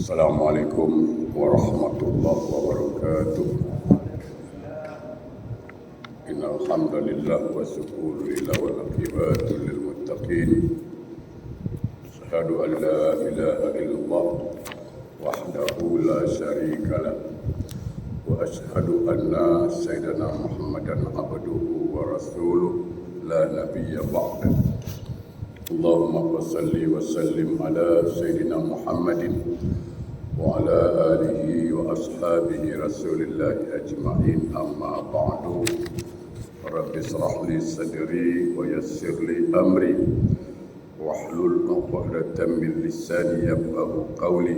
Assalamualaikum warahmatullahi wabarakatuh. Innal hamdalillah wa syukru lillahi wal aqibatu lil muttaqin. Asyhadu an la ilaha illallah wahdahu la syarika lah wa asyhadu anna sayyidina Muhammadan abduhu wa rasuluh la nabiyya ba'da. Allahumma salli wa sallim ala sayyidina Muhammadin wa ala alihi wa ashabihi rasulillahi ajma'in, amma ba'du. Rabbi israh li sadri wa yassir li amri wahlul 'uqdatam min lisani yafqahu qawli.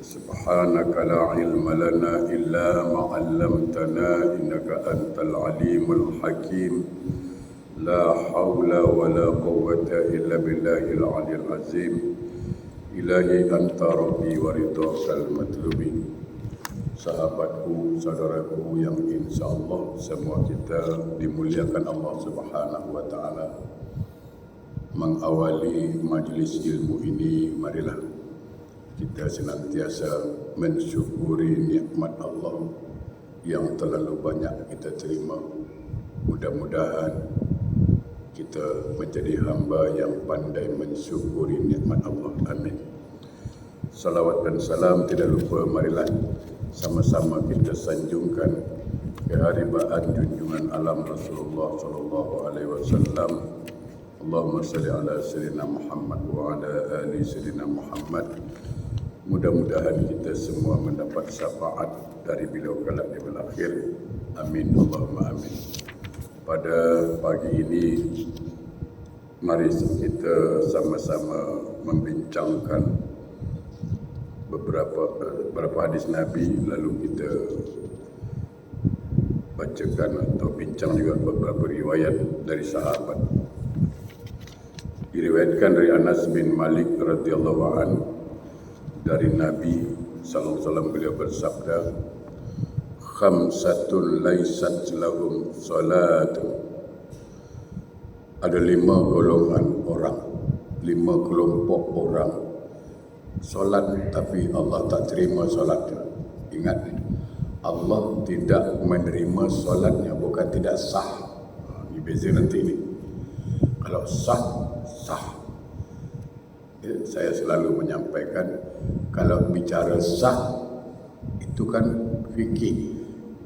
Subhanaka la ilma lana illa ma 'allamtana innaka antal alimul hakim. La hawla wa la quwwata illa billahil 'aliyyil 'azim. Ilahi anta rabbi wa ridhakal matlubi. Sahabatku, saudaraku yang insyaallah semua kita dimuliakan Allah Subhanahu wa taala. Mengawali majlis ilmu ini, marilah kita senantiasa mensyukuri nikmat Allah yang terlalu banyak kita terima. Mudah-mudahan kita menjadi hamba yang pandai mensyukuri nikmat Allah. Amin. Salawat dan salam tidak lupa, marilah sama-sama kita sanjungkan keharibaan junjungan alam Rasulullah sallallahu alaihi wasallam. Allahumma salli ala sayyidina Muhammad wa ala ali sayyidina Muhammad. Mudah-mudahan kita semua mendapat syafaat dari beliau kelak di akhir. Amin Allahumma amin. Pada pagi ini mari kita sama-sama membincangkan beberapa hadis Nabi, lalu kita bacakan atau bincang juga beberapa riwayat dari sahabat. Diriwayatkan dari Anas bin Malik radhiyallahu anhu dari Nabi sallallahu alaihi wasallam, beliau bersabda, khamsatun laysat lahum salatu. Ada 5 golongan orang, 5 kelompok orang solat tapi Allah tak terima solatnya. Ingat, Allah tidak menerima solatnya, bukan tidak sah. Ini beza nanti ni. Kalau sah, sah. Saya selalu menyampaikan, kalau bicara sah itu kan fikih,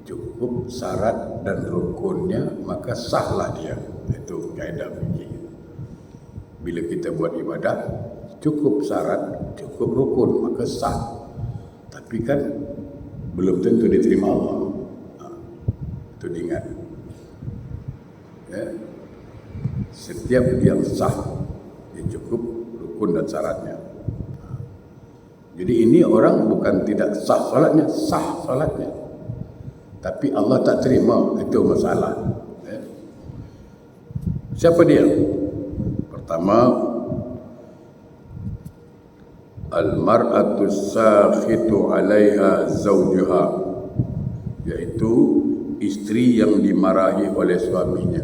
cukup syarat dan rukunnya maka sahlah dia. Itu kaedah fikih. Bila kita buat ibadah, cukup syarat, cukup rukun, maka sah. Tapi kan belum tentu diterima Allah. Itu diingat. Ya. Setiap yang sah, dia cukup rukun dan syaratnya. Jadi ini orang bukan tidak sah salatnya, sah salatnya. Tapi Allah tak terima, itu masalah. Ya. Siapa dia? Pertama, al-mar'atu sakhitu 'alaiha zawjuha, yaitu istri yang dimarahi oleh suaminya.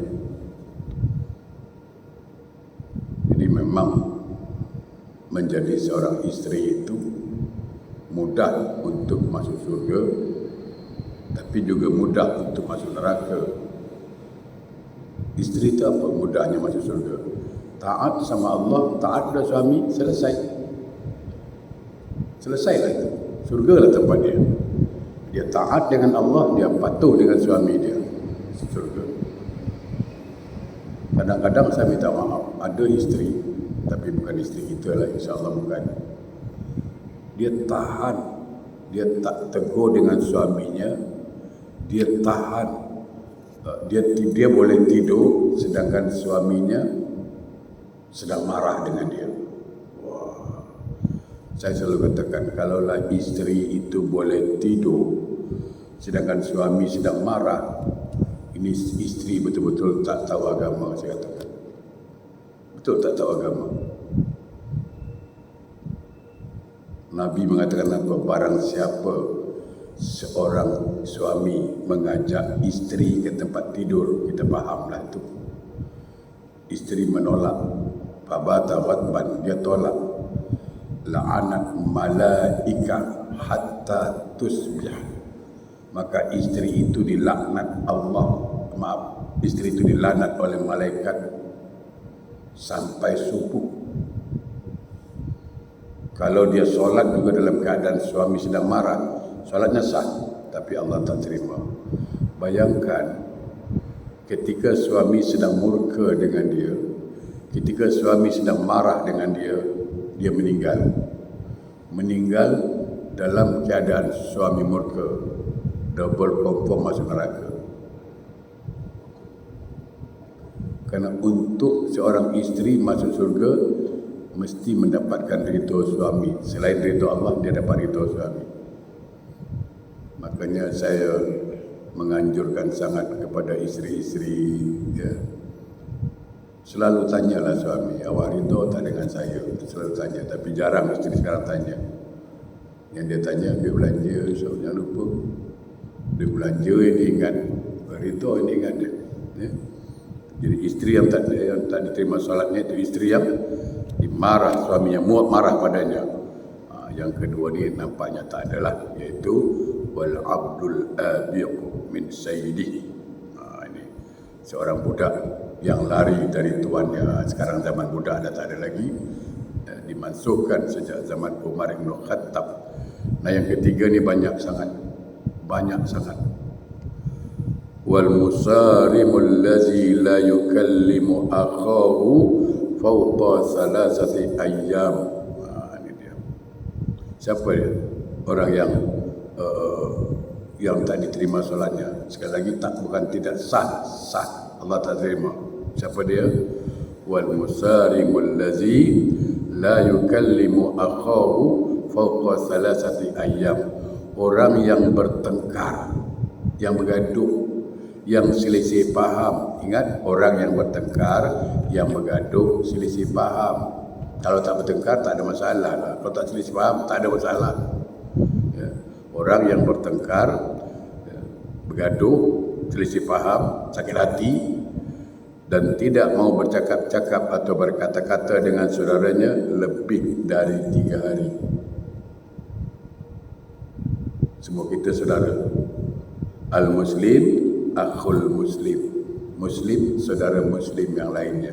Jadi memang menjadi seorang istri itu mudah untuk masuk surga, tapi juga mudah untuk masuk neraka. Istri itu apa mudahnya masuk surga? Taat sama Allah, taat pada suami, selesai. Selesailah itu. Surgalah tempat dia. Dia taat dengan Allah, dia patuh dengan suami dia. Surga. Kadang-kadang saya minta maaf, ada isteri, tapi bukan isteri kita lah, insya-Allah bukan. Dia tahan, dia tak tegur dengan suaminya, dia tahan. Dia boleh tidur sedangkan suaminya sedang marah dengan dia. Wah. Saya selalu katakan, kalaulah isteri itu boleh tidur sedangkan suami sedang marah, ini isteri betul-betul tak tahu agama, saya katakan. Betul tak tahu agama. Nabi mengatakan apa? Barang siapa seorang suami mengajak isteri ke tempat tidur, kita fahamlah itu. Isteri menolak, fabata ghadban, dia tolak. la'anat malaika hatta tusbih. Maka istri itu dilaknat Allah, istri itu dilaknat oleh malaikat sampai subuh. Kalau dia solat juga dalam keadaan suami sedang marah, solatnya sah, tapi Allah tak terima. Bayangkan ketika suami sedang murka dengan dia, ketika suami sedang marah dengan dia, dia meninggal. Meninggal dalam keadaan suami murka, double confirm masuk neraka. Kerana untuk seorang isteri masuk surga mesti mendapatkan ridha suami. Selain ridha Allah, dia dapat ridha suami. Makanya saya menganjurkan sangat kepada isteri-isteri, ya, selalu tanyalah suami, awak ridha tak dengan saya? Selalu tanya, tapi jarang isteri sekarang tanya. Yang dia tanya, dia belanja, so jangan lupa. Dia belanja ini ingat, ridha ini ingat dia. Ya. Jadi isteri yang tak diterima solatnya itu isteri yang dimarah suaminya, muak marah padanya. Yang kedua ni nampaknya tak adalah, iaitu wal abdul abiq min sayyidi. Ini seorang budak yang lari dari tuannya. Sekarang zaman budak dah tak ada lagi, dimansuhkan sejak zaman Umar bin Khattab. Nah, yang ketiga ni banyak sangat. Wal musarimul ladzi la yukallimu akhahu fawqa salasati ayyam. Ini dia. Siapa dia? Orang yang tak diterima solatnya. Sekali lagi, bukan tidak sah. Allah tak terima. Siapa dia? Wal musarimul ladzi la yukallimu akhahu fawqa salasati ayyam. Orang yang bertengkar, yang bergaduh, yang selisih faham. Ingat, orang yang bertengkar, yang bergaduh, selisih faham. Kalau tak bertengkar tak ada masalah lah. Kalau tak selisih faham tak ada masalah. Ya. Orang yang bertengkar, ya, bergaduh, selisih faham, sakit hati, dan tidak mau bercakap-cakap atau berkata-kata dengan saudaranya lebih dari 3 hari. Semua kita saudara. Al-Muslim akhul Muslim. Muslim saudara Muslim yang lainnya.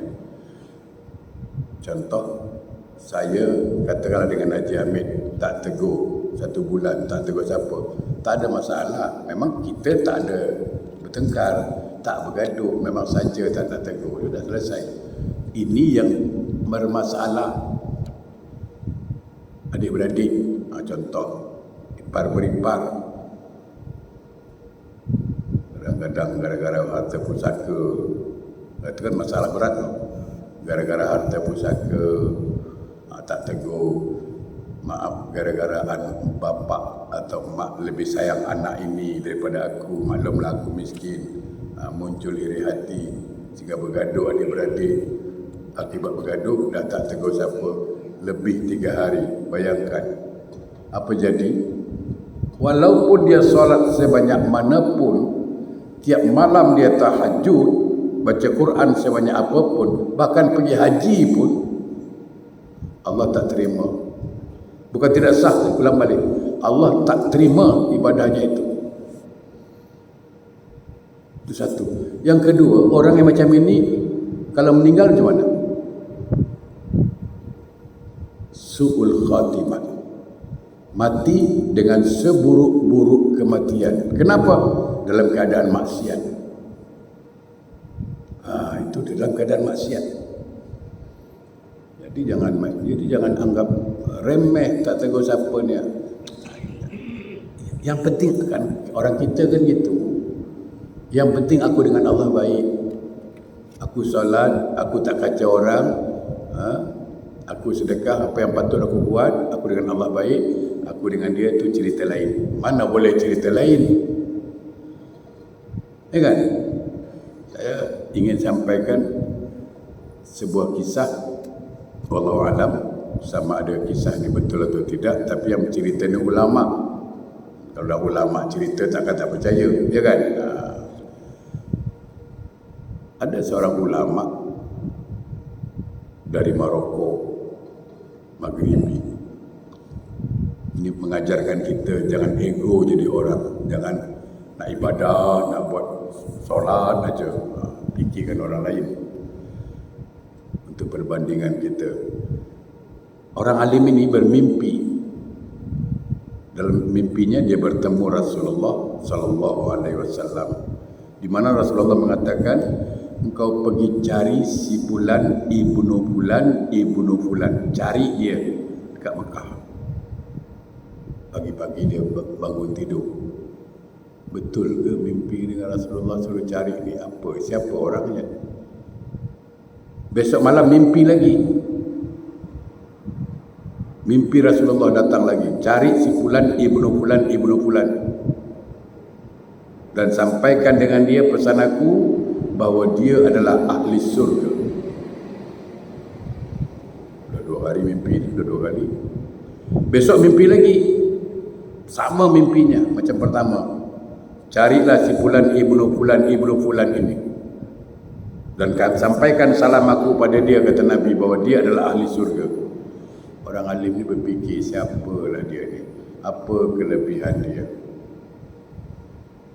Contoh, saya katakanlah dengan Haji Hamid tak tegur 1 bulan, tak tegur siapa, tak ada masalah. Memang kita tak ada bertengkar, tak bergaduh, memang saja tak tegur, sudah selesai. Ini yang bermasalah. Adik-beradik, contoh ipar beripar, kadang-kadang gara-gara harta pusaka, itu kan masalah berat. Gara-gara harta pusaka tak tegur, maaf, gara-gara bapa atau mak lebih sayang anak ini daripada aku, maklumlah aku miskin, muncul iri hati sehingga bergaduh adik-beradik. Akibat bergaduh dah tak tegur siapa lebih 3 hari. Bayangkan apa jadi. Walaupun dia solat sebanyak manapun, tiap malam dia tahajud, baca Quran sebanyak apapun, bahkan pergi haji pun, Allah tak terima. Bukan tidak sah, saya ulang balik, Allah tak terima ibadahnya itu. Itu satu. Yang kedua, orang yang macam ini kalau meninggal macam mana? Su'ul khatimah. Mati dengan seburuk-buruk kematian. Kenapa? Dalam keadaan maksiat. Itu dalam keadaan maksiat. Jadi jangan anggap remeh, tak tegur siapa ni. Yang penting kan orang kita kan gitu. Yang penting aku dengan Allah baik. Aku solat, aku tak kacau orang, aku sedekah apa yang patut aku buat, aku dengan Allah baik, aku dengan dia tu cerita lain. Mana boleh cerita lain? Ya kan? Saya ingin sampaikan sebuah kisah, wallahu alam, sama ada kisah ni betul atau tidak, tapi yang cerita ni ulama. Kalau dah ulama cerita takkan tak percaya, ya kan? Ada seorang ulama dari Maroko, Maghribi, Ini mengajarkan kita jangan ego jadi orang. Jangan nak ibadah, nak buat solat aja, fikirkan orang lain. Untuk perbandingan kita, orang alim ini bermimpi. Dalam mimpinya dia bertemu Rasulullah sallallahu alaihi wasallam, di mana Rasulullah mengatakan, engkau pergi cari si Fulan ibnu Fulan ibnu Fulan, cari dia dekat Mekah. Pagi-pagi dia bangun tidur. Betul ke mimpi dengan Rasulullah suruh cari ni apa? Siapa orangnya? Besok malam mimpi lagi. Mimpi Rasulullah datang lagi. Cari si Fulan ibnu Fulan ibnu Fulan. Dan sampaikan dengan dia pesan aku bahawa dia adalah ahli surga. Dah 2 hari mimpi ni, dah 2 kali. Besok mimpi lagi. Sama mimpinya macam pertama. Carilah si Fulan ibnu Fulan ini. Dan sampaikan salam aku pada dia, kata Nabi, bahawa dia adalah ahli surga. Orang alim ni berfikir, siapalah dia ni? Apa kelebihan dia?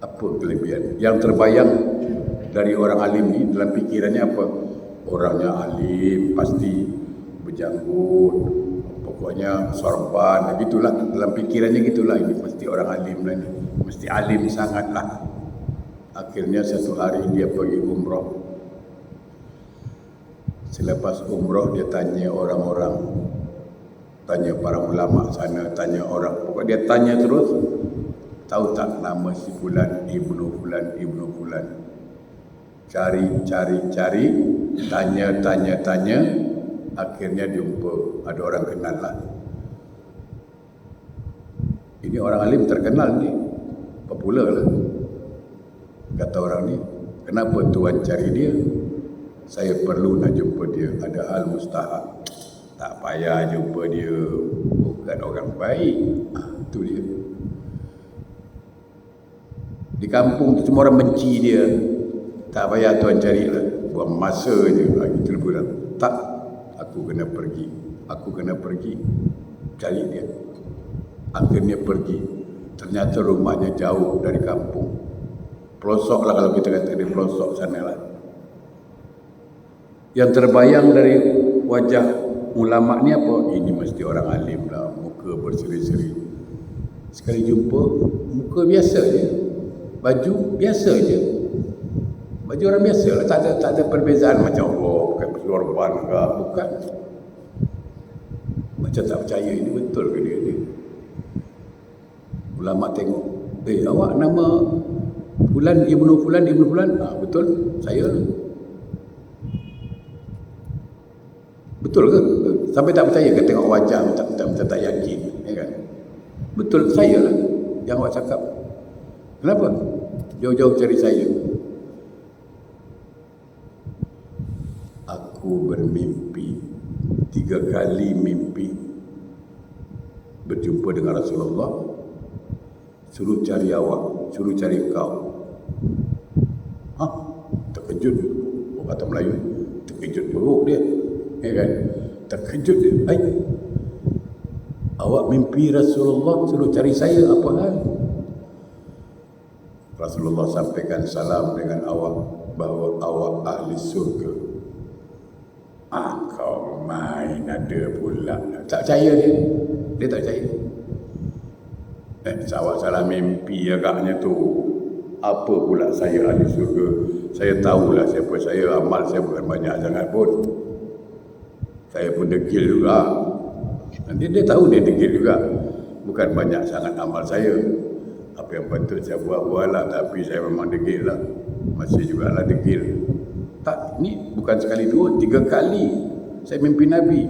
Apa kelebihan? Yang terbayang dari orang alim ni dalam fikirannya apa? Orangnya alim, pasti berjanggut, pokoknya sorban, gitulah. Dalam fikirannya gitulah, ini mesti orang alim lah ni. Mesti alim sangatlah. Akhirnya satu hari dia pergi umrah. Selepas umrah dia tanya orang-orang, tanya para ulama sana, tanya orang, pokoknya dia tanya terus. Tahu tak nama si Fulan ibnu Fulan ibnu Fulan? Cari, tanya, akhirnya jumpa, ada orang kenal lah. Ini orang alim terkenal ni, popular lah. Kata orang ni, kenapa tuan cari dia? Saya perlu nak jumpa dia, ada hal mustahak. Tak payah jumpa dia, bukan orang baik. Itu dia. Di kampung tu semua orang benci dia. Tak payah tuan carilah, buang masa je. Itu lebih bilang, tak, aku kena pergi cari dia. Akhirnya pergi. Ternyata rumahnya jauh dari kampung, pelosok lah, kalau kita kata dia pelosok sana lah. Yang terbayang dari wajah ulama ni apa? Ini mesti orang alim lah, muka berseri-seri. Sekali jumpa, muka biasa je, baju biasa je, baju orang biasa lah, tak ada perbezaan macam pakai sorban ke, bukan. Macam tak percaya ini betul ke dia ni. Ulama tengok, awak nama Fulan ibnu Fulan ibnu Fulan? Betul, saya lah. Betul ke? Sampai tak percaya ke tengok wajah, tak yakin, ya kan? Betul, saya lah yang awak cakap. Kenapa? Jauh-jauh cari saya. Aku bermimpi 3 kali mimpi berjumpa dengan Rasulullah, suruh cari awak, suruh cari kau. Terkejut. Orang kata Melayu, terkejut buruk dia, ya kan? Terkejut dia. Awak mimpi Rasulullah suruh cari saya, apa hal? Rasulullah sampaikan salam dengan awak bahawa awak ahli surga. Kau main ada pula. Tak percaya dia. Dia tak percaya. Awak salah mimpi agaknya tu. Apa pula saya ahli surga? Saya tahulah siapa saya, amal saya bukan banyak sangat pun. Saya pun degil juga. Nanti dia tahu dia degil juga. Bukan banyak sangat amal saya. Apa yang patut saya buat-buat lah. Tapi saya memang degil lah. Masih juga lah degil. Tak, ni bukan sekali 2, 3 kali saya mimpi Nabi.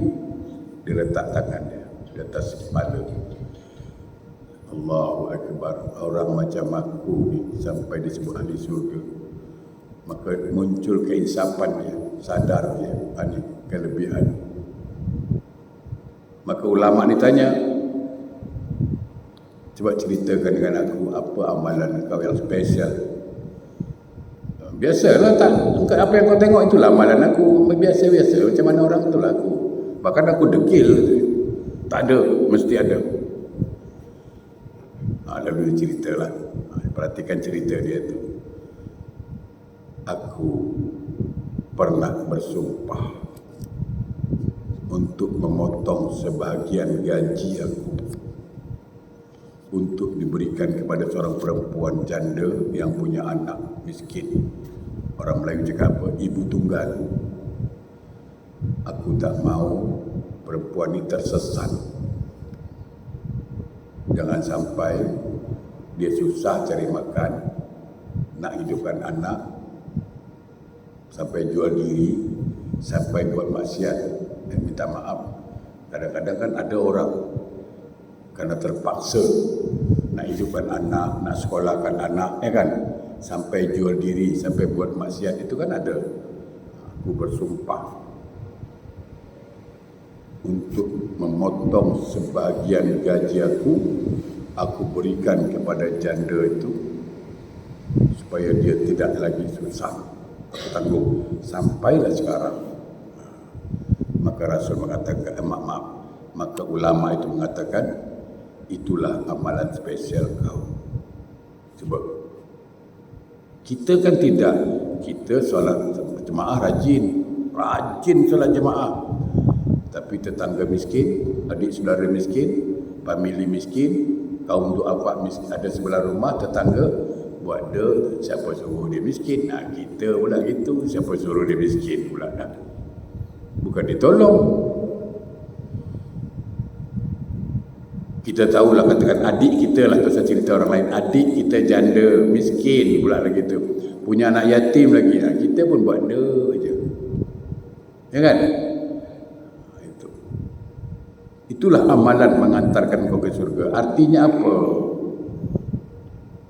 Dia letak tangan dia di atas kepala. Allahu Akbar. Orang macam aku ni sampai disebut ahli surga, maka muncul keinsapan dia, sadar dia ada kelebihan. Maka ulama ni tanya, cuba ceritakan dengan aku apa amalan kau yang spesial. Biasalah, tak, apa yang kau tengok itulah amalan aku, biasa-biasa macam mana orang itulah aku. Bahkan aku degil, tak ada, mesti ada. Lalu dia ceritalah. Perhatikan cerita dia tu. Aku pernah bersumpah untuk memotong sebahagian gaji aku untuk diberikan kepada seorang perempuan janda yang punya anak miskin. Orang Melayu cakap apa? Ibu tunggal. Aku tak mau perempuan ini tersesat. Jangan sampai dia susah cari makan, nak hidupkan anak, sampai jual diri, sampai buat maksiat dan minta maaf. Kadang-kadang kan ada orang kerana terpaksa nak hidupkan anak, nak sekolahkan anak, kan, sampai jual diri, sampai buat maksiat, itu kan ada. Aku bersumpah untuk memotong sebahagian gaji aku berikan kepada janda itu supaya dia tidak lagi susah. Aku tanggung. Sampailah sekarang. Maka Rasul mengatakan, maka ulama itu mengatakan, itulah amalan spesial kau. Sebab kita kan tidak, kita solat jemaah rajin solat jemaah. Tapi tetangga miskin, adik saudara miskin, family miskin, kaum duafa miskin, ada sebelah rumah tetangga buat dia, siapa suruh dia miskin? Nah, kita pula gitu, siapa suruh dia miskin pula dah. Bukan ditolong. Kita tahulah, katakan adik kita lah, tak usah cerita orang lain, adik kita janda miskin pula lagi tu, punya anak yatim lagi, nah, kita pun buat dia je, ya kan? Itulah amalan mengantarkan kau ke surga. Artinya apa?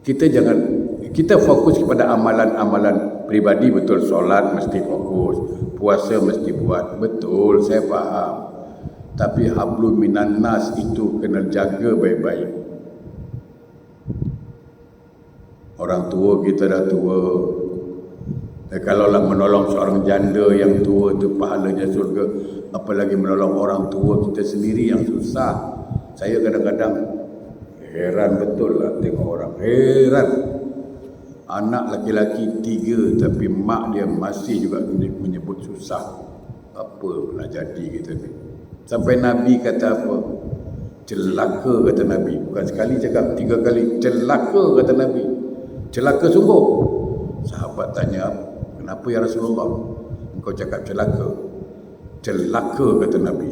Kita fokus kepada amalan-amalan pribadi, betul, solat mesti fokus, puasa mesti buat, betul, saya faham. Tapi hablum minan nas itu kena jaga baik-baik. Orang tua kita dah tua. Kalaulah menolong seorang janda yang tua tu pahalanya surga, apalagi menolong orang tua kita sendiri yang susah. Saya kadang-kadang heran betul lah tengok orang, heran. Anak laki-laki 3 tapi mak dia masih juga menyebut susah. Apa nak jadi kita ni? Sampai Nabi kata apa? Celaka, kata Nabi. Bukan sekali cakap, 3 kali. Celaka, kata Nabi. Celaka sungguh. Sahabat tanya, kenapa ya Rasulullah engkau cakap celaka? Celaka, kata Nabi,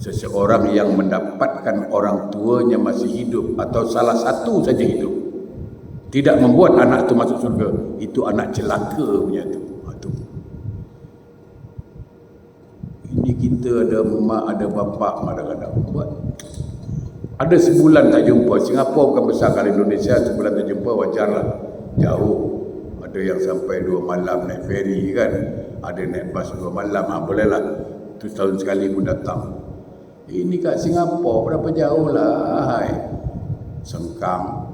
seseorang yang mendapatkan orang tuanya masih hidup atau salah satu saja hidup, tidak membuat anak itu masuk surga, itu anak celaka punya tu. Ini kita ada mak, ada bapak, kadang-kadang buat. Ada sebulan tak jumpa. Singapura bukan besar kalau Indonesia, sebulan tak jumpa wajarlah. Jauh. Ada yang sampai 2 malam naik ferry kan, ada naik bas 2 malam, bolehlah, tu setahun sekali pun datang. Ini kat Singapura berapa jauh lah, Sengkang,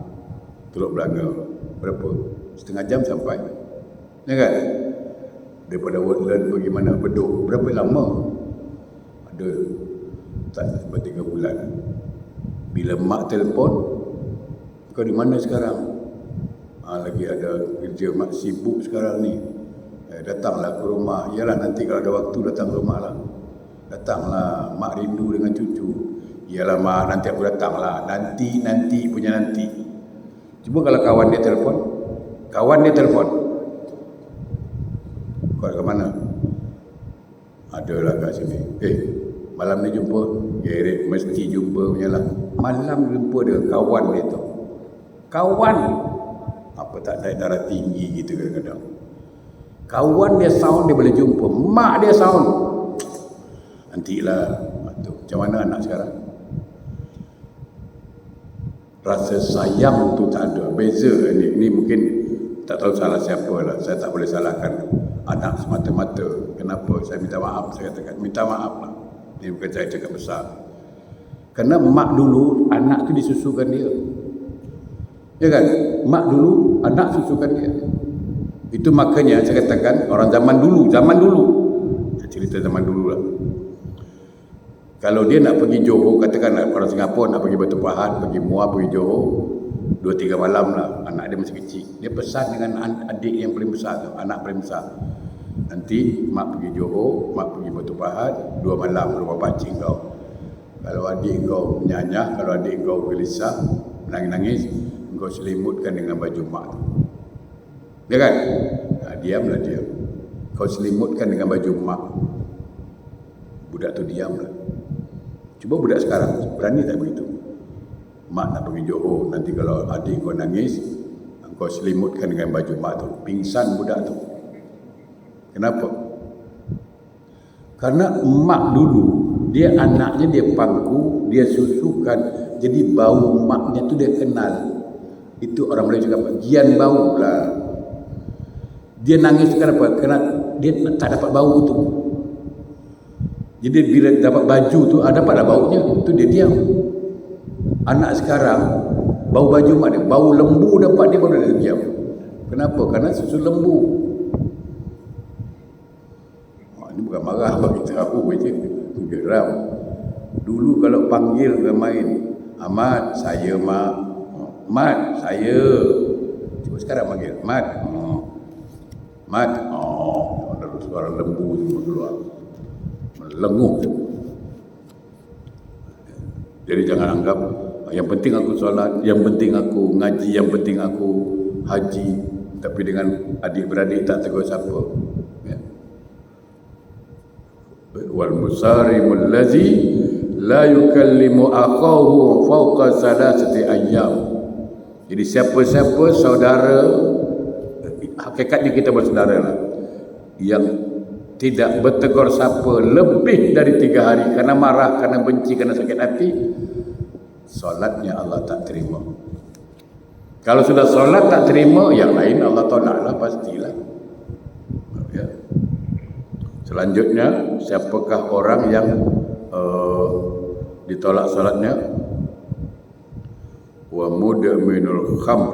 Teluk Belanga, berapa, setengah jam sampai, ya kan? Daripada Woodland pergi mana, Bedok, berapa lama? Ada tak sampai 3 bulan. Bila mak telefon, kau di mana sekarang? Lagi ada kerja, mak sibuk sekarang ni, datanglah ke rumah. Yalah, nanti kalau ada waktu datang ke rumah lah. Datanglah, mak rindu dengan cucu. Yalah mak, nanti aku datanglah. Nanti punya nanti. Cuba kalau kawan dia telefon, kau ke mana? Adalah kat sini. Malam ni jumpa. Gerek mesti jumpa punya lah. Malam jumpa dengan kawan dia tu. Kawan. Apa tak naik darah tinggi gitu kadang-kadang. Kawan dia sound dia boleh jumpa. Mak dia sound. Nantilah. Macam mana anak sekarang? Rasa sayang tu tak ada. Beza ni mungkin tak tahu salah siapa lah. Saya tak boleh salahkan anak semata-mata. Kenapa? Saya minta maaf. Saya katakan minta maaf lah. Ini bukan saya cakap besar. Kerana mak dulu anak tu disusukan dia. Ya kan? Mak dulu anak susukan dia. Itu makanya saya katakan orang zaman dulu. Saya cerita zaman dulu lah. Kalau dia nak pergi Johor, katakan orang Singapura nak pergi Batu Pahat, pergi Muar, pergi Johor 2-3 malam lah, anak dia masih kecil, dia pesan dengan adik yang paling besar tu, anak paling besar, nanti mak pergi Johor, mak pergi Batu Pahat 2 malam rumah pakcik kau. Kalau adik kau menyanyah, kalau adik kau gelisah, menangis-nangis, kau selimutkan dengan baju mak tu. Ya kan? Diamlah dia. Kau selimutkan dengan baju mak. Budak tu diamlah. Cuba budak sekarang, berani tak begitu? Mak nak pergi Johor, nanti kalau adik kau nangis, kau selimutkan dengan baju mak tu. Pingsan budak tu. Kenapa? Karena emak dulu, dia anaknya dia pangku, dia susukan, jadi bau maknya tu dia kenal. Itu orang Melayu cakap, gian bau lah. Dia nangis kenapa? Kerana dia tak dapat bau tu. Jadi bila dapat baju tu, dapatlah baunya, tu dia diam. Anak sekarang, bau baju mak dia, bau lembu dapat dia baru dia diam. Kenapa? Kerana susu lembu. Ini bukan marah bagi tahu je, geram. Dulu kalau panggil ke main, Ahmad, saya mak. Mat, saya. Cuba sekarang panggil, Mat. Mat. Ada suara lembu semua keluar. Melenguh. Jadi jangan anggap yang penting aku solat, yang penting aku ngaji, yang penting aku haji, tapi dengan adik-beradik tak tegur siapa. Ya. Wal musarimul ladzi la yukallimu akhahu fawqa salasati ayyam. Jadi siapa-siapa saudara, hakikatnya kita bersaudara lah, yang tidak bertegur siapa lebih dari 3 hari kerana marah, kerana benci, kerana sakit hati, solatnya Allah tak terima. Kalau sudah solat tak terima, yang lain Allah tolak lah, pastilah. Ya. Selanjutnya, siapakah orang yang ditolak solatnya? Wa mudminul khamr,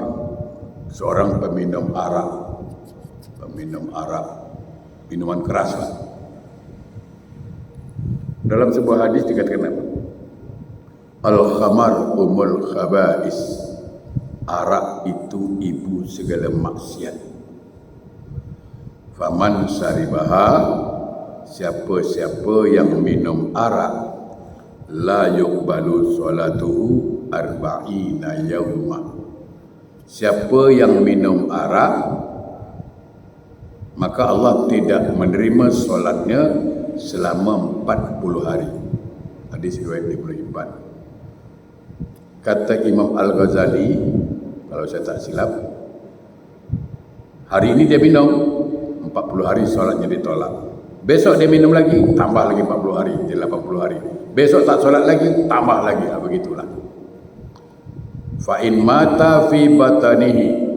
seorang peminum arak. Peminum arak, minuman keras lah. Dalam sebuah hadis dikatakan apa? Al-khamar umul khaba'is, arak itu ibu segala maksiat. Faman saribaha, siapa-siapa yang minum arak, la yuqbalu salatuhu arba'ina yawma. Siapa yang minum arak, maka Allah tidak menerima solatnya selama 40 hari. Hadis riwayat Ibnu Hibban. Kata Imam Al-Ghazali, kalau saya tak silap, hari ini dia minum, 40 hari solatnya ditolak. Besok dia minum lagi, tambah lagi 40 hari, jadi 80 hari. Besok tak solat lagi, tambah lagi, begitulah. Fa in mata fi batanihi,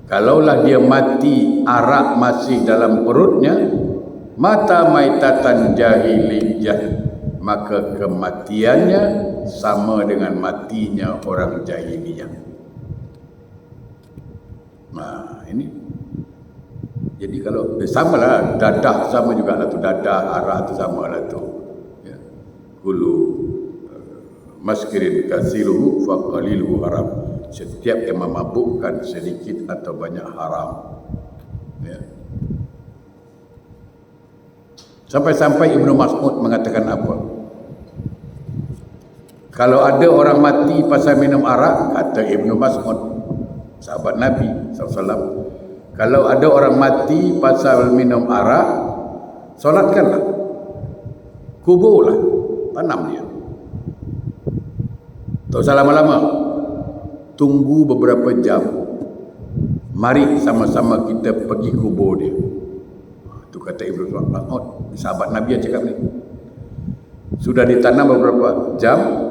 kalaulah dia mati arak masih dalam perutnya, mata maitatan jahiliyah, maka kematiannya sama dengan matinya orang jahiliyah. Nah, ini jadi kalau samalah, dadah sama juga lah tu, dadah arak tu sama lah tu. Ya. Kulu maskirin kasiruhu faqaliluhu haram. Setiap yang memabukkan sedikit atau banyak haram. Ya. Sampai-sampai Ibnu Mas'ud mengatakan apa? Kalau ada orang mati pasal minum arak, kata Ibnu Mas'ud, sahabat Nabi SAW, kalau ada orang mati pasal minum arak, solatkanlah, kuburlah, tanam dia. Tak usah lama-lama, tunggu beberapa jam, mari sama-sama kita pergi kubur dia. Itu kata Ibnu Mas'ud, sahabat Nabi yang cakap ni. Sudah ditanam beberapa jam,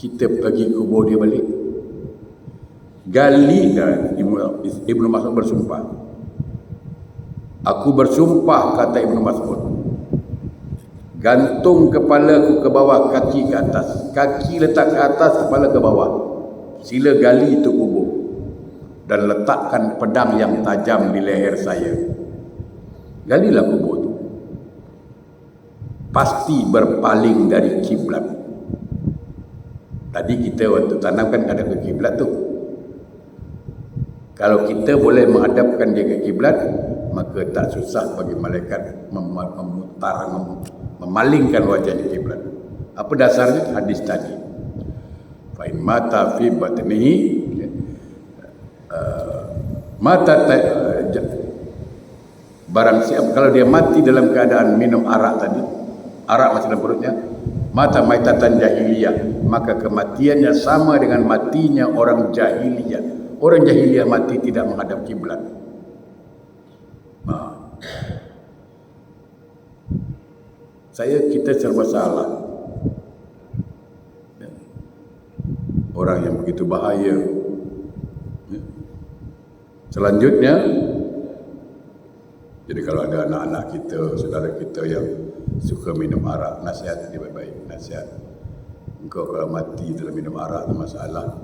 kita pergi kubur dia balik. Gali, dan Ibnu Mas'ud bersumpah. Aku bersumpah, kata Ibnu Mas'ud, gantung kepala ke bawah, kaki ke atas. Kaki letak ke atas, kepala ke bawah. Sila gali itu kubur dan letakkan pedang yang tajam di leher saya. Galilah kubur tu. pasti berpaling dari kiblat. Tadi kita waktu tanam kan ada ke kiblat tu. Kalau kita boleh menghadapkan dia ke kiblat, maka tak susah bagi malaikat memalingkan wajahnya kiblat. Apa dasarnya? Hadis tadi. Fa in mata fi batnihi barang siapa kalau dia mati dalam keadaan minum arak tadi, arak masih dalam perutnya, mata maitatan jahiliyah, maka kematiannya sama dengan matinya orang jahiliyah. Orang jahiliyah mati tidak menghadap kiblat. Kita serba salah. Orang yang begitu bahaya. Selanjutnya, jadi kalau ada anak-anak kita, saudara kita yang suka minum arak, nasihat dia baik-baik, nasihat. Engkau kalau mati dalam minum arak, tak masalah.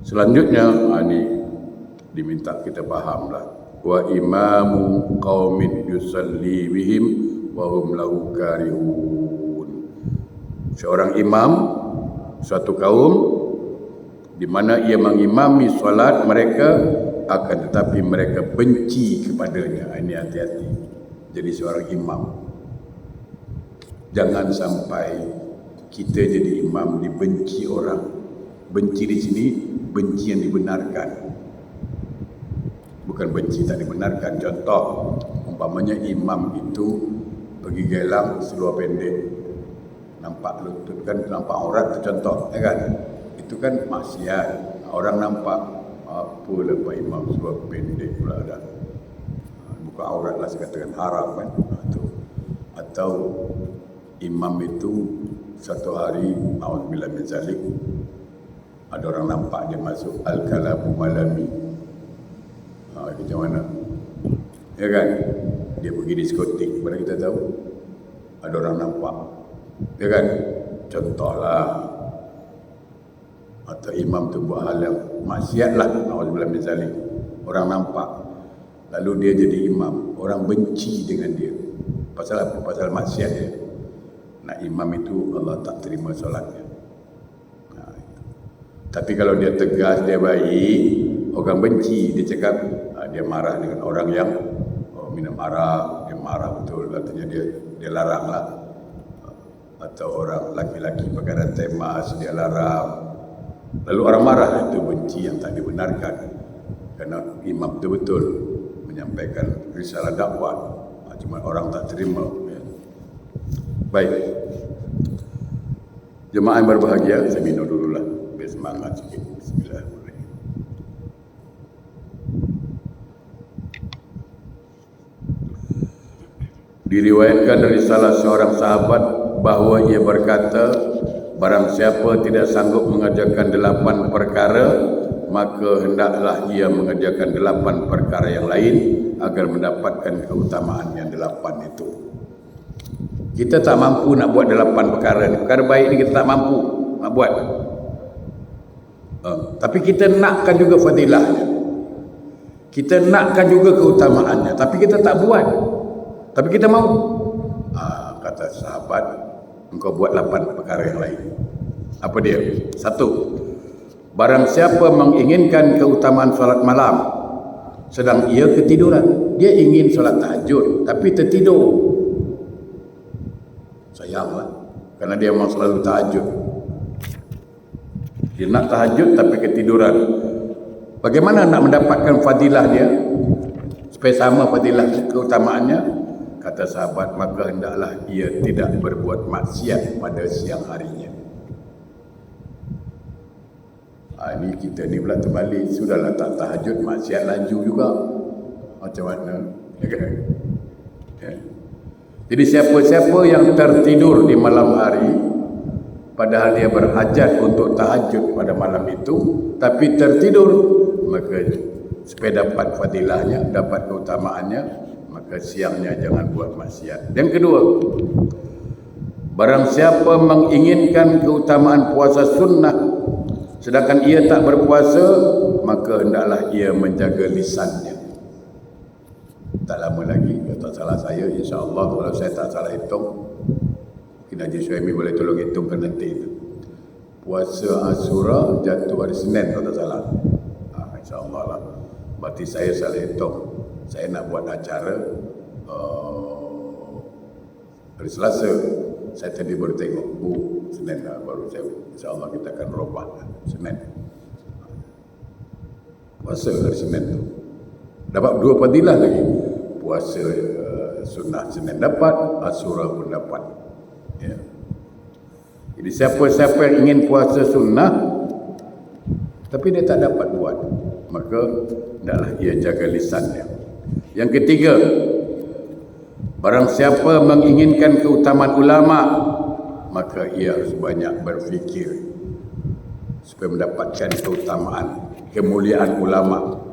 Selanjutnya, ini diminta kita fahamlah. Wa imamu qaumin yusalli bihim wa hum lahu karihun. Seorang imam suatu kaum di mana ia mengimami solat mereka, akan tetapi mereka benci kepadanya. Ini hati-hati. Jadi seorang imam, jangan sampai kita jadi imam dibenci orang. Benci di sini benci yang dibenarkan, bukan benci tak dibenarkan. Contoh, umpamanya imam itu pergi gelang seluar pendek, nampak lutut kan, nampak aurat tu contoh, kan? Itu kan maksiat. Orang nampak, apalah Pak Imam seluar pendek pula dah, bukan aurat lah, saya katakan haram kan. Atau imam itu satu hari, auzubillah min zalik, ada orang nampak dia masuk al-kalamu malami. Macam mana? Ya kan? Dia pergi diskotik, mana kita tahu? Ada orang nampak. Ya kan? Contohlah. Atau imam tu buat hal yang maksiat lah, auzubillah min zalik. Orang nampak. Lalu dia jadi imam. Orang benci dengan dia. Pasal apa? Pasal maksiat dia. Nah, imam itu Allah tak terima solatnya. Tapi kalau dia tegas, dia baik, orang benci, dia cakap, dia marah dengan orang yang minum arak, dia marah betul, artinya dia larang lah. Atau orang laki-laki pakai rantai emas, dia larang. Lalu orang marah, itu benci yang tak dibenarkan. Kerana imam betul-betul menyampaikan risalah dakwah, cuma orang tak terima. Baik, jemaah yang berbahagia, saya minum dulu lah. Semangat sikit. Bismillahirrahmanirrahim. Diriwayatkan dari salah seorang sahabat bahawa ia berkata, barang siapa tidak sanggup mengerjakan 8 perkara, maka hendaklah ia mengerjakan 8 perkara yang lain agar mendapatkan keutamaan yang 8 itu. Kita tak mampu nak buat 8 perkara ni. Perkara baik ni kita tak mampu nak buat. Tapi kita nakkan juga fadilahnya, kita nakkan juga keutamaannya, tapi kita tak buat. Tapi kita mau. Kata sahabat, engkau buat 8 perkara yang lain. Apa dia? 1. Barang siapa menginginkan keutamaan solat malam sedang ia ketiduran, dia ingin solat tahajud tapi tertidur, sayanglah, kerana dia memang selalu tahajud. Dia nak tahajud tapi ketiduran. Bagaimana nak mendapatkan fadilah dia supaya sama fadilah keutamaannya? Kata sahabat, maka hendaklah ia tidak berbuat maksiat pada siang harinya. Ini kita ni pula terbalik. Sudahlah tak tahajud, maksiat laju juga. Macam mana? Jadi siapa-siapa yang tertidur di malam hari, padahal dia berhajat untuk tahajud pada malam itu, tapi tertidur, maka supaya dapat fadilahnya, dapat keutamaannya, maka siangnya jangan buat maksiat. Yang kedua, barang siapa menginginkan keutamaan puasa sunnah sedangkan ia tak berpuasa, maka hendaklah ia menjaga lisannya. Tak lama lagi, kalau tak salah saya, insya-Allah kalau saya tak salah hitung, mungkin Haji Syuaimi boleh tolong hitungkan nanti itu. Puasa Ashura jatuh hari Senin kalau tak salah. InsyaAllah lah. Berarti saya salah hitung. Saya nak buat acara hari Selasa. Saya tadi baru tengok Senin lah, baru saya, insyaAllah kita akan robah Senin. Puasa hari Senin tu dapat 2 fadilah lagi. Puasa sunnah Senin dapat, Ashura pun dapat. Ya. Jadi siapa-siapa yang ingin puasa sunnah tapi dia tak dapat buat, maka hendaklah ia jaga lisannya. Yang ketiga, barang siapa menginginkan keutamaan ulama, maka ia harus banyak berfikir supaya mendapatkan keutamaan, kemuliaan ulama.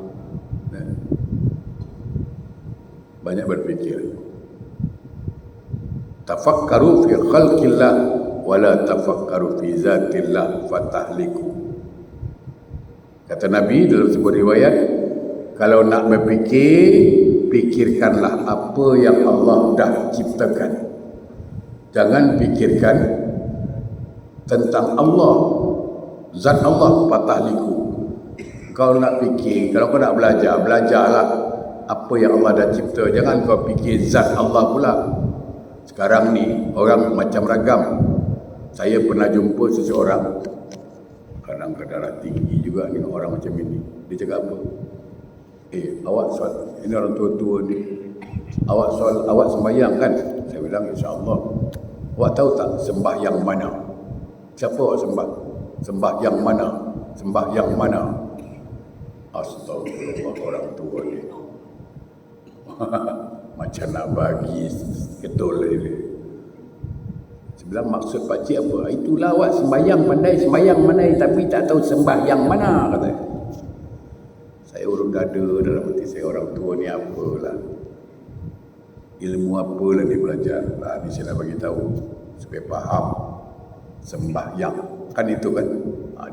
Banyak berfikir. Tafakkaru fi khalqillah wala tafakkaru fi zatillah fatahliku. Kata Nabi dalam sebuah riwayat, kalau nak berfikir, fikirkanlah apa yang Allah dah ciptakan. Jangan fikirkan tentang Allah, zat Allah, fatahliku. Kau nak fikir, kalau kau nak belajar, belajarlah apa yang Allah dah cipta. Jangan kau fikir zat Allah pula. Sekarang ni orang macam ragam. Saya pernah jumpa seseorang, kadang-kadang darah tinggi juga ni orang macam ini. Dia cakap apa? Awak soal, ini orang tua-tua ni, awak soal, awak sembahyang kan? Saya bilang insya-Allah. Awak tahu tak sembahyang mana? Siapa awak sembah? Sembahyang mana? Sembahyang mana? Astagfirullah, orang tua ni. Macam nak bagi ketul dia. Sebelah maksud pakcik apa? Itulah awak sembahyang pandai, sembahyang pandai, tapi tak tahu sembahyang mana, kata. Saya urung dada dalam hati saya, orang tua ni apalah. Ilmu apalah dia belajar. Ni saya nak bagi tahu supaya faham sembahyang. Kan itu kan.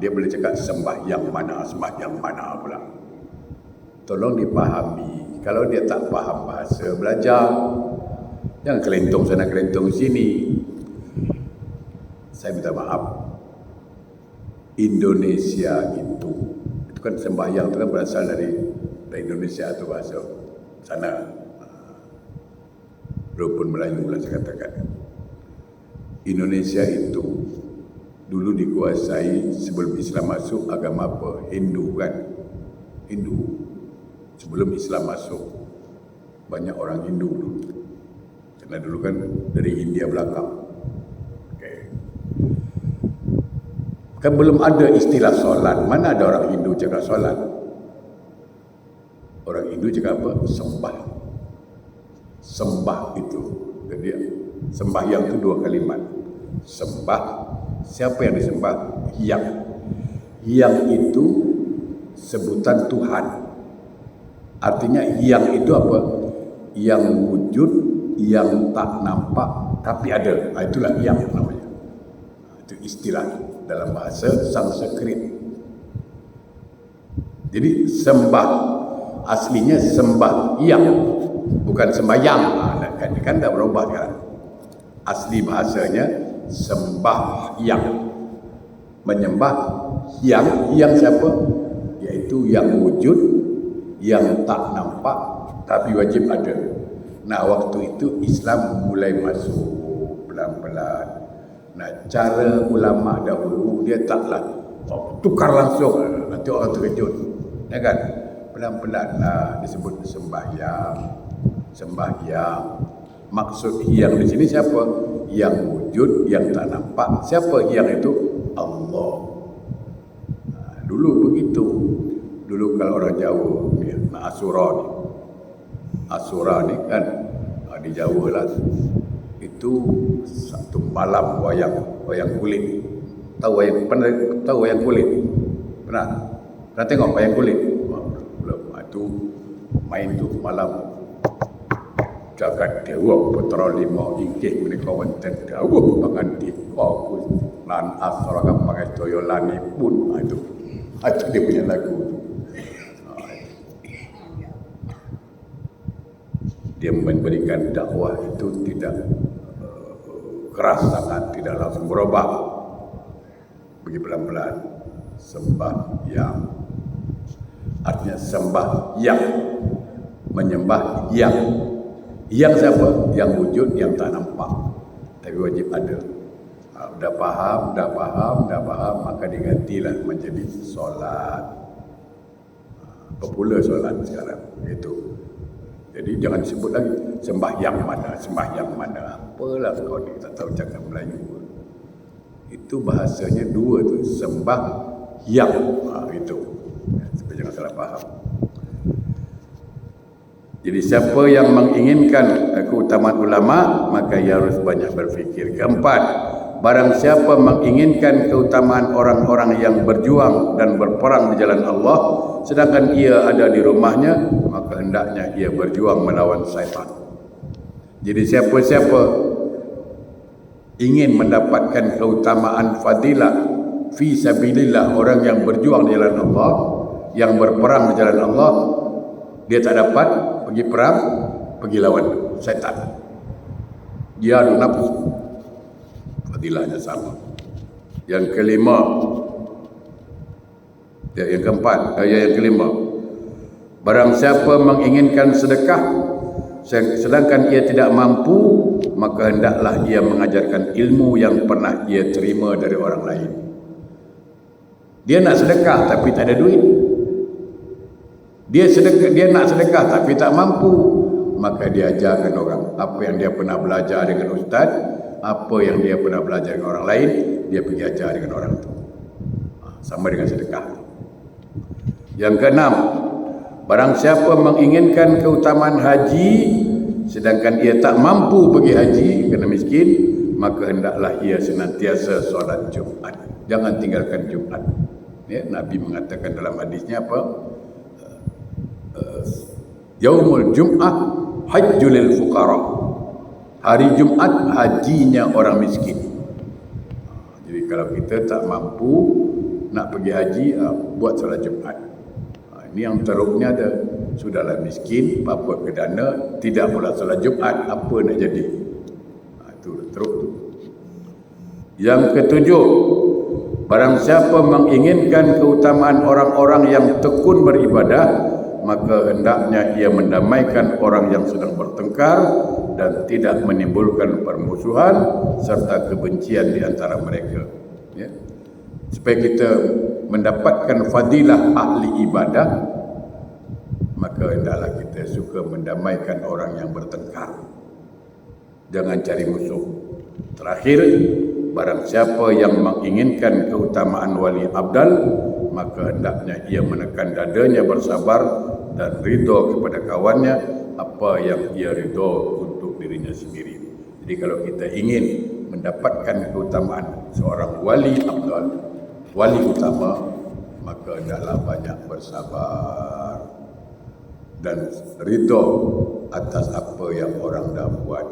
Dia boleh cakap sembahyang mana pula. Tolong dipahami. Kalau dia tak faham bahasa, belajar. Jangan kelentong sana, kelentong sini. Saya minta maaf. Indonesia itu kan sembahyang itu kan berasal dari Indonesia atau bahasa sana. Rupun Melayu lah saya katakan. Indonesia itu dulu dikuasai sebelum Islam masuk agama apa? Hindu kan? Hindu. Sebelum Islam masuk, banyak orang Hindu dulu. Karena dulu kan dari India belakang. Okay. Kan belum ada istilah solat. Mana ada orang Hindu cakap solat? Orang Hindu cakap apa? Sembah. Sembah itu. Jadi sembahyang itu 2 kalimat. Sembah. Siapa yang disembah? Hyang. Hyang itu sebutan Tuhan. Artinya yang itu apa? Yang wujud, yang tak nampak tapi ada. Itulah yang namanya. Itu istilah dalam bahasa Sanskrit. Jadi sembah aslinya sembah yang, bukan sembahyang. Kan dah berubah sekarang. Asli bahasanya sembah yang, menyembah yang siapa? Yaitu yang wujud, yang tak nampak tapi wajib ada. Nah, waktu itu Islam mulai masuk pelan-pelan. Nah, cara ulama dahulu dia taklah tukar langsung, nanti orang terkejut, ya kan? Pelan-pelan lah disebut sembahyang. Maksud yang di sini siapa? Yang wujud, yang tak nampak. Siapa yang itu? Allah. Nah, dulu begitu. Dulu kalau orang Jawa ni, Ashura ni kan di Jawa lah, itu satu malam wayang kulit. Tahu wayang kulit? Pernah tengok wayang kulit? Belum. Itu main tu malam jagat dewa putra 5 inggih menika wonten dawuh pangandikan Gusti lan asra kang pangestaya lanipun. Itu dia punya lagu tu. dia memberikan dakwah itu tidak keras sangat, tidak langsung berubah, pergi pelan-pelan. Sembahyang, artinya sembahyang, menyembah yang siapa? Yang wujud, yang tak nampak, tapi wajib ada. Dah faham, maka digantilah menjadi solat. Popular solat sekarang itu. Jadi jangan sebut lagi sembahyang mana. Apalah kau ni tak tahu cakap Melayu. Itu bahasanya dua tu, sembahyang. Itu. Supaya jangan salah faham. Jadi siapa yang menginginkan keutamaan ulama, maka ia harus banyak berfikir. Keempat, barang siapa menginginkan keutamaan orang-orang yang berjuang dan berperang di jalan Allah, sedangkan ia ada di rumahnya, maka hendaknya ia berjuang melawan syaitan. Jadi siapa-siapa ingin mendapatkan keutamaan fadilah fi sabilillah, orang yang berjuang di jalan Allah, yang berperang di jalan Allah, dia tak dapat pergi perang, pergi lawan syaitan. Dia ada nafsu, fadilahnya sama. Yang kelima, yang kelima, barang siapa menginginkan sedekah sedangkan ia tidak mampu, maka hendaklah ia mengajarkan ilmu yang pernah ia terima dari orang lain. Dia nak sedekah tapi tak ada duit. Dia nak sedekah tapi tak mampu, maka dia ajarkan orang apa yang dia pernah belajar dengan ustaz, apa yang dia pernah belajar dengan orang lain, dia pergi ajar dengan orang itu. Sama dengan sedekah. Yang keenam, barang siapa menginginkan keutamaan haji sedangkan ia tak mampu pergi haji kerana miskin, maka hendaklah ia senantiasa solat Jumaat. Jangan tinggalkan Jumaat. Ya, Nabi mengatakan dalam hadisnya apa? Yaumul Jum'ah hajjulil fuqara. Hari Jumaat hajinya orang miskin. Jadi kalau kita tak mampu nak pergi haji, buat solat Jumaat. Ini yang teruknya ada. Sudahlah miskin, apa ke dana, tidak pula solat Jumaat, apa nak jadi? Itu teruk tu. Yang ketujuh, barang siapa menginginkan keutamaan orang-orang yang tekun beribadah, maka hendaknya ia mendamaikan orang yang sedang bertengkar dan tidak menimbulkan permusuhan serta kebencian di antara mereka. Ya. Supaya kita mendapatkan fadilah ahli ibadah, maka hendaklah kita suka mendamaikan orang yang bertengkar. Jangan cari musuh. Terakhir, barang siapa yang menginginkan keutamaan wali abdal, maka hendaknya ia menekan dadanya bersabar dan ridha kepada kawannya apa yang ia ridha untuk dirinya sendiri. Jadi kalau kita ingin mendapatkan keutamaan seorang wali abdal, wali utama, maka hendaklah banyak bersabar dan ridha atas apa yang orang dah buat.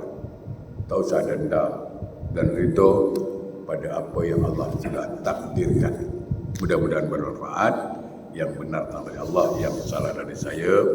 Tak usah dendam, dan ridha pada apa yang Allah sudah takdirkan. Mudah-mudahan bermanfaat. Yang benar dari Allah, yang salah dari saya.